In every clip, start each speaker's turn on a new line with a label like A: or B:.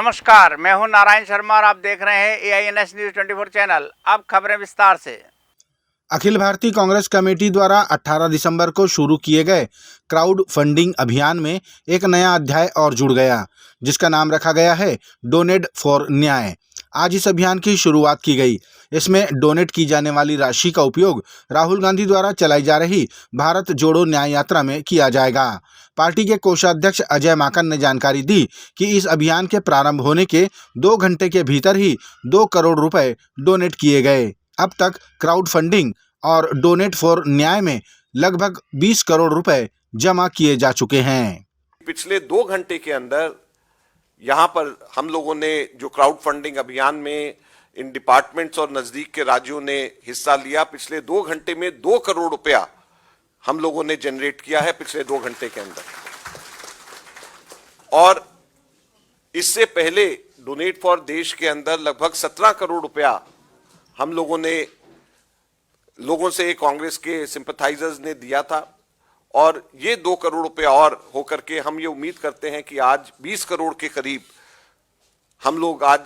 A: नमस्कार, मैं हूं नारायण शर्मा और आप देख रहे हैं AINS न्यूज़ 24 चैनल। अब खबरें विस्तार से।
B: अखिल भारतीय कांग्रेस कमेटी द्वारा 18 दिसंबर को शुरू किए गए क्राउड फंडिंग अभियान में एक नया अध्याय और जुड़ गया, जिसका नाम रखा गया है डोनेट फॉर न्याय। आज इस अभियान की शुरुआत की गई। इसमें डोनेट की जाने वाली राशि का उपयोग राहुल गांधी द्वारा चलाई जा रही भारत जोड़ो न्याय यात्रा में किया जाएगा। पार्टी के कोषाध्यक्ष अजय माकन ने जानकारी दी कि इस अभियान के प्रारंभ होने के 2 घंटे के भीतर ही 2 करोड़ रुपए डोनेट किए गए। अब तक क्राउड फंडिंग और डोनेट फॉर न्याय में लगभग 20 करोड़ रुपए जमा किए जा चुके हैं।
C: पिछले 2 घंटे के अंदर यहाँ पर हम लोगों ने जो क्राउड फंडिंग अभियान में इन डिपार्टमेंट्स और नजदीक के राज्यों ने हिस्सा लिया, पिछले 2 घंटे में 2 करोड़ रुपया हम लोगों ने जनरेट किया है पिछले 2 घंटे के अंदर। और इससे पहले डोनेट फॉर देश के अंदर लगभग 17 करोड़ रुपया हम लोगों से कांग्रेस के सिंपथाइजर्स ने दिया था। और ये 2 करोड़ रुपए और होकर के हम ये उम्मीद करते हैं कि आज 20 करोड़ के करीब हम लोग आज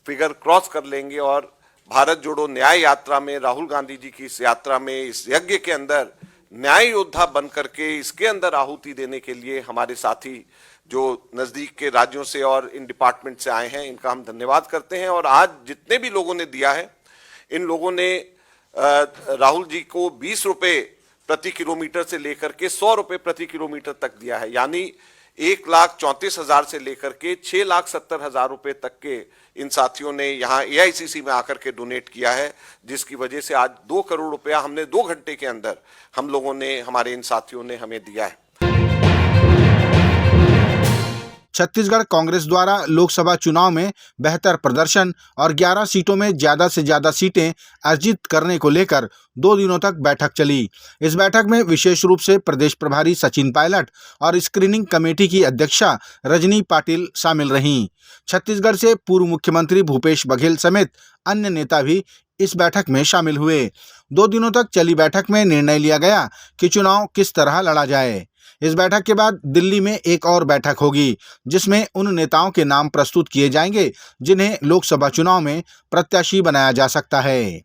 C: फिगर क्रॉस कर लेंगे और भारत जोड़ो न्याय यात्रा में, राहुल गांधी जी की इस यात्रा में, इस यज्ञ के अंदर न्याय योद्धा बन करके इसके अंदर आहुति देने के लिए हमारे साथी जो नजदीक के राज्यों से और इन डिपार्टमेंट से आए हैं, इनका हम धन्यवाद करते हैं। और आज जितने भी लोगों ने दिया है, इन लोगों ने राहुल जी को 20 रुपए प्रति किलोमीटर से लेकर के 100 रुपए प्रति किलोमीटर तक दिया है, यानी 1,34,000 से लेकर के 6,70,000 रुपए तक के इन साथियों ने यहाँ AICC में आकर के डोनेट किया है, जिसकी वजह से आज 2 करोड़ रुपया हमने 2 घंटे के अंदर हम लोगों ने, हमारे इन साथियों ने हमें दिया है।
B: छत्तीसगढ़ कांग्रेस द्वारा लोकसभा चुनाव में बेहतर प्रदर्शन और 11 सीटों में ज्यादा से ज्यादा सीटें अर्जित करने को लेकर 2 दिनों तक बैठक चली। इस बैठक में विशेष रूप से प्रदेश प्रभारी सचिन पायलट और स्क्रीनिंग कमेटी की अध्यक्षा रजनी पाटिल शामिल रहीं। छत्तीसगढ़ से पूर्व मुख्यमंत्री भूपेश बघेल समेत अन्य नेता भी इस बैठक में शामिल हुए। 2 दिनों तक चली बैठक में निर्णय लिया गया कि चुनाव किस तरह लड़ा जाए। इस बैठक के बाद दिल्ली में एक और बैठक होगी, जिसमें उन नेताओं के नाम प्रस्तुत किए जाएंगे जिन्हें लोकसभा चुनाव में प्रत्याशी बनाया जा सकता है,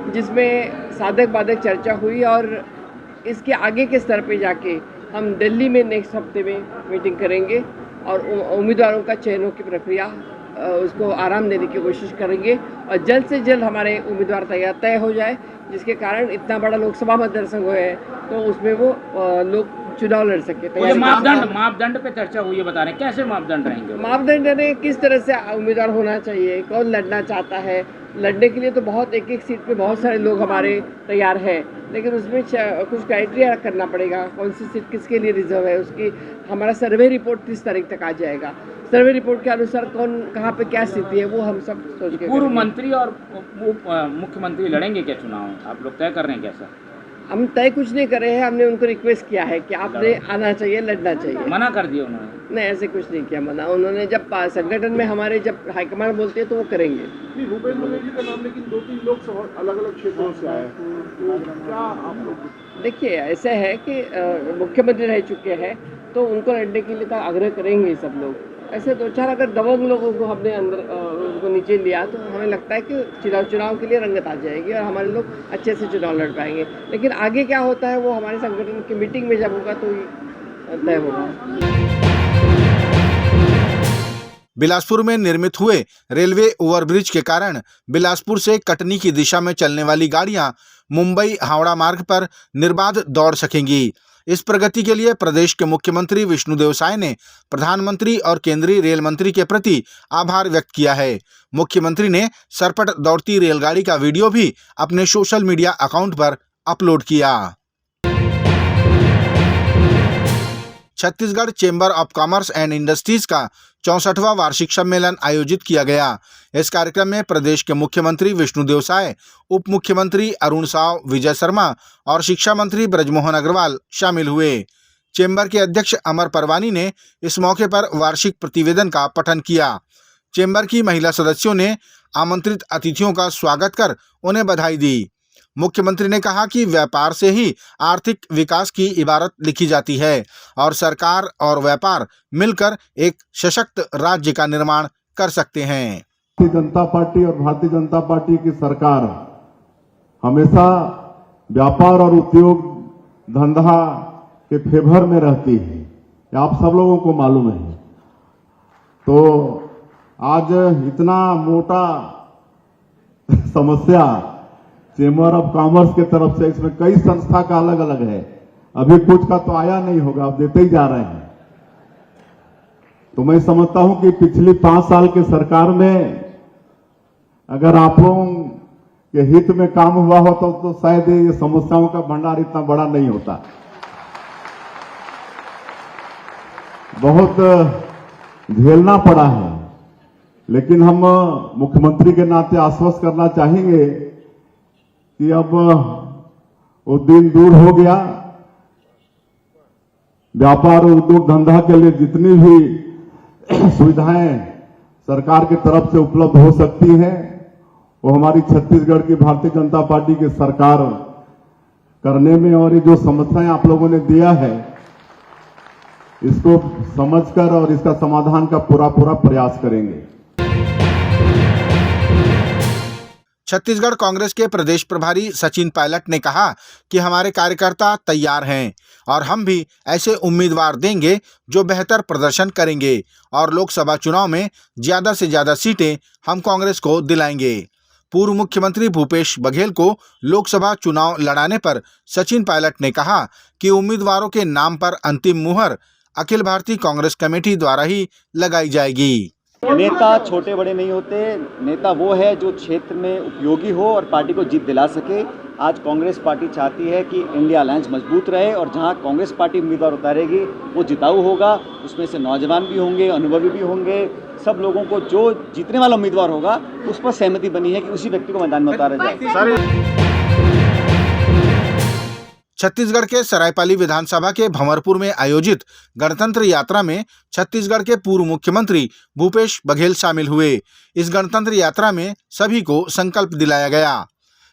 D: जिसमें साधक बाधक चर्चा हुई। और इसके आगे के स्तर पे जाके हम दिल्ली में नेक्स्ट हफ्ते में मीटिंग करेंगे और उम्मीदवारों का चयनों की प्रक्रिया उसको आराम देने की कोशिश करेंगे और जल्द से जल्द हमारे उम्मीदवार तय हो जाए, जिसके कारण इतना बड़ा लोकसभा मतदार हुए हैं तो उसमें वो लोग चुनाव लड़ सके।
E: मापदंड पे चर्चा हुई है, बता रहे हैं कैसे मापदंड रहेंगे?
D: मापदंड यानी किस तरह से उम्मीदवार होना चाहिए, कौन लड़ना चाहता है। लड़ने के लिए तो बहुत एक सीट पे बहुत सारे लोग हमारे तैयार हैं, लेकिन उसमें कुछ क्राइटेरिया करना पड़ेगा, कौन सी सीट किसके लिए रिजर्व है। उसकी हमारा सर्वे रिपोर्ट 30 तारीख तक आ जाएगा। सर्वे रिपोर्ट के अनुसार कौन कहाँ पे क्या स्थिति है वो हम सब सोच के।
E: पूर्व मंत्री और मुख्यमंत्री लड़ेंगे क्या चुनाव? आप लोग तय कर रहे हैं कैसा?
D: हम तय कुछ नहीं कर रहे हैं, हमने उनको रिक्वेस्ट किया है कि आपने आना चाहिए, लड़ना चाहिए।
E: मना कर दिया उन्होंने?
D: नहीं, ऐसे कुछ नहीं किया मना। उन्होंने जब संगठन में हमारे जब हाईकमान बोलते हैं तो वो करेंगे।
F: भूपेश बघेल जी का नाम लेकिन 2-3 लोग अलग अलग क्षेत्रों से आए, तो क्या आप लोग? देखिए,
D: ऐसा है कि मुख्यमंत्री रह चुके हैं तो उनको लड़ने के लिए तो आग्रह करेंगे सब लोग। ऐसे 2-4 अगर दबंग लोगों को हमने अंदर उनको नीचे लिया तो हमें लगता है कि चुनाव के लिए रंगत आ जाएगी और हमारे लोग अच्छे से चुनाव लड़ पाएंगे। लेकिन आगे क्या होता है वो हमारे संगठन की मीटिंग में जब होगा तो तय होगा।
B: बिलासपुर में निर्मित हुए रेलवे ओवरब्रिज के कारण बिलासपुर से कटनी की दिशा में चलने वाली गाड़ियां मुंबई हावड़ा मार्ग पर निर्बाध दौड़ सकेंगी। इस प्रगति के लिए प्रदेश के मुख्यमंत्री विष्णुदेव साय ने प्रधानमंत्री और केंद्रीय रेल मंत्री के प्रति आभार व्यक्त किया है। मुख्यमंत्री ने सरपट दौड़ती रेलगाड़ी का वीडियो भी अपने सोशल मीडिया अकाउंट पर अपलोड किया। Chhattisgarh chamber of commerce and industries का 64वां वार्षिक सम्मेलन आयोजित किया गया। इस कार्यक्रम में प्रदेश के मुख्यमंत्री विष्णुदेव साय, उप मुख्यमंत्री अरुण साव, विजय शर्मा और शिक्षा मंत्री ब्रजमोहन अग्रवाल शामिल हुए। चेंबर के अध्यक्ष अमर परवानी ने इस मौके पर वार्षिक प्रतिवेदन का पठन किया। चेंबर की महिला सदस्यों ने आमंत्रित अतिथियों का स्वागत कर उन्हें बधाई दी। मुख्यमंत्री ने कहा कि व्यापार से ही आर्थिक विकास की इबारत लिखी जाती है और सरकार और व्यापार मिलकर एक सशक्त राज्य का निर्माण कर सकते हैं।
G: भारतीय जनता पार्टी और भारतीय जनता पार्टी की सरकार हमेशा व्यापार और उद्योग धंधा के फेवर में रहती है, ये आप सब लोगों को मालूम है। तो आज इतना मोटा समस्या चेंबर ऑफ कॉमर्स के तरफ से, इसमें कई संस्था का अलग अलग है, अभी कुछ का तो आया नहीं होगा, अब देते ही जा रहे हैं। तो मैं समझता हूं कि पिछली 5 साल की सरकार में अगर आप लोगों के हित में काम हुआ हो तो शायद ये समस्याओं का भंडार इतना बड़ा नहीं होता। बहुत झेलना पड़ा है, लेकिन हम मुख्यमंत्री के नाते आश्वस्त करना चाहेंगे कि अब वो दिन दूर हो गया। व्यापार और उद्योग धंधा के लिए जितनी भी सुविधाएं सरकार की तरफ से उपलब्ध हो सकती हैं, वो हमारी छत्तीसगढ़ की भारतीय जनता पार्टी की सरकार करने में, और ये जो समस्याएं आप लोगों ने दिया है इसको समझकर और इसका समाधान का पूरा प्रयास करेंगे।
B: छत्तीसगढ़ कांग्रेस के प्रदेश प्रभारी सचिन पायलट ने कहा कि हमारे कार्यकर्ता तैयार हैं और हम भी ऐसे उम्मीदवार देंगे जो बेहतर प्रदर्शन करेंगे और लोकसभा चुनाव में ज्यादा से ज्यादा सीटें हम कांग्रेस को दिलाएंगे। पूर्व मुख्यमंत्री भूपेश बघेल को लोकसभा चुनाव लड़ाने पर सचिन पायलट ने कहा कि उम्मीदवारों के नाम पर अंतिम मुहर अखिल भारतीय कांग्रेस कमेटी द्वारा ही लगाई जाएगी।
H: नेता छोटे बड़े नहीं होते, नेता वो है जो क्षेत्र में उपयोगी हो और पार्टी को जीत दिला सके। आज कांग्रेस पार्टी चाहती है कि इंडिया अलायंस मजबूत रहे और जहां कांग्रेस पार्टी उम्मीदवार उतारेगी वो जिताऊ होगा। उसमें से नौजवान भी होंगे, अनुभवी भी होंगे, सब लोगों को जो जीतने वाला उम्मीदवार होगा उस पर सहमति बनी है कि उसी व्यक्ति को मैदान में उतारा जाए।
B: छत्तीसगढ़ के सरायपाली विधानसभा के भंवरपुर में आयोजित गणतंत्र यात्रा में छत्तीसगढ़ के पूर्व मुख्यमंत्री भूपेश बघेल शामिल हुए। इस गणतंत्र यात्रा में सभी को संकल्प दिलाया गया।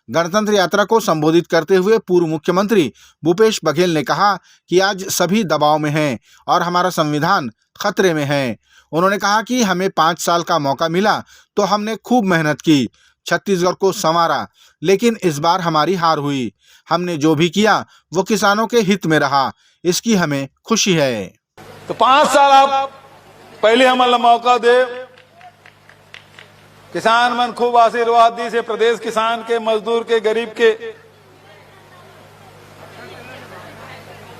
B: गणतंत्र यात्रा को संबोधित करते हुए पूर्व मुख्यमंत्री भूपेश बघेल ने कहा कि आज सभी दबाव में हैं और हमारा संविधान खतरे में है। उन्होंने कहा कि हमें 5 साल का मौका मिला तो हमने खूब मेहनत की, छत्तीसगढ़ को संवारा, लेकिन इस बार हमारी हार हुई। हमने जो भी किया वो किसानों के हित में रहा, इसकी हमें खुशी है।
I: तो 5 साल आप पहले हमारा मौका दे, किसान मन खूब आशीर्वाद दी से प्रदेश किसान के, मजदूर के, गरीब के,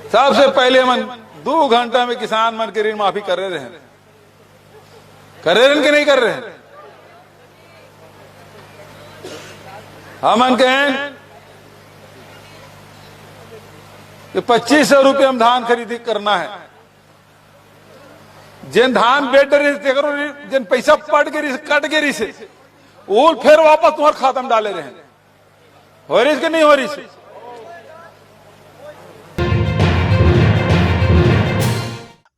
I: सबसे पहले मन 2 घंटा में किसान मन के ऋण माफी कर रहे हैं, कि नहीं कर रहे हैं? हम कहें कि 2500 रुपये हम धान खरीदी करना है, जिन धान बेच रहे करो, जिन पैसा पट के कट के से वो फिर वापस तुम्हारे खाता में डाले रहे हैं। हो रही कि नहीं हो रही?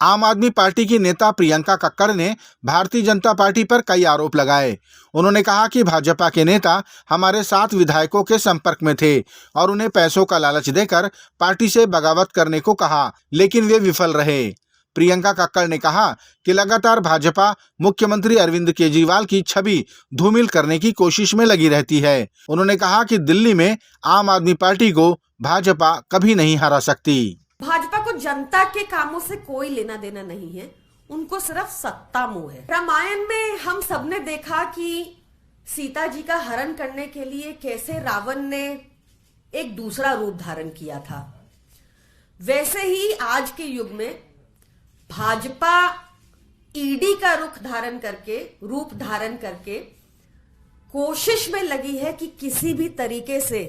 B: आम आदमी पार्टी की नेता प्रियंका कक्कड़ ने भारतीय जनता पार्टी पर कई आरोप लगाए। उन्होंने कहा कि भाजपा के नेता हमारे 7 विधायकों के संपर्क में थे और उन्हें पैसों का लालच देकर पार्टी से बगावत करने को कहा, लेकिन वे विफल रहे। प्रियंका कक्कड़ ने कहा कि लगातार भाजपा मुख्यमंत्री अरविंद केजरीवाल की छवि धूमिल करने की कोशिश में लगी रहती है। उन्होंने कहा कि दिल्ली में आम आदमी पार्टी को भाजपा कभी नहीं हरा सकती।
J: भाजपा को जनता के कामों से कोई लेना देना नहीं है, उनको सिर्फ सत्ता मोह है। रामायण में हम सबने देखा कि सीता जी का हरण करने के लिए कैसे रावण ने एक दूसरा रूप धारण किया था। वैसे ही आज के युग में भाजपा ईडी का रूप धारण करके कोशिश में लगी है कि किसी भी तरीके से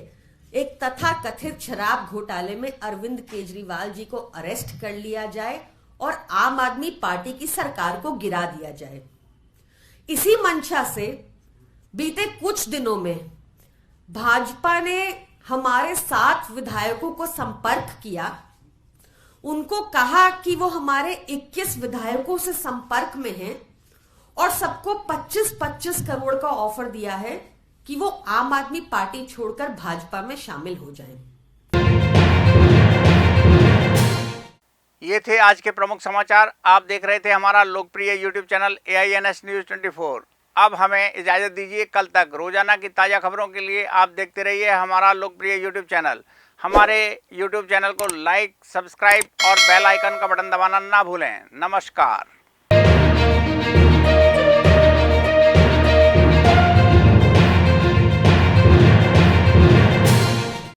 J: एक तथाकथित शराब घोटाले में अरविंद केजरीवाल जी को अरेस्ट कर लिया जाए और आम आदमी पार्टी की सरकार को गिरा दिया जाए। इसी मंशा से बीते कुछ दिनों में भाजपा ने हमारे 7 विधायकों को संपर्क किया, उनको कहा कि वो हमारे 21 विधायकों से संपर्क में हैं और सबको 25-25 करोड़ का ऑफर दिया है कि वो आम आदमी पार्टी छोड़कर भाजपा में शामिल हो जाएं।
A: ये थे आज के प्रमुख समाचार। आप देख रहे थे हमारा लोकप्रिय यूट्यूब चैनल AINS न्यूज़ 24। अब हमें इजाज़त दीजिए। कल तक रोजाना की ताज़ा खबरों के लिए आप देखते रहिए हमारा लोकप्रिय यूट्यूब चैनल। हमारे यूट्यूब चैनल को लाइक, सब्सक्राइब और बेल आइकन का बटन दबाना ना भूलें। नमस्कार।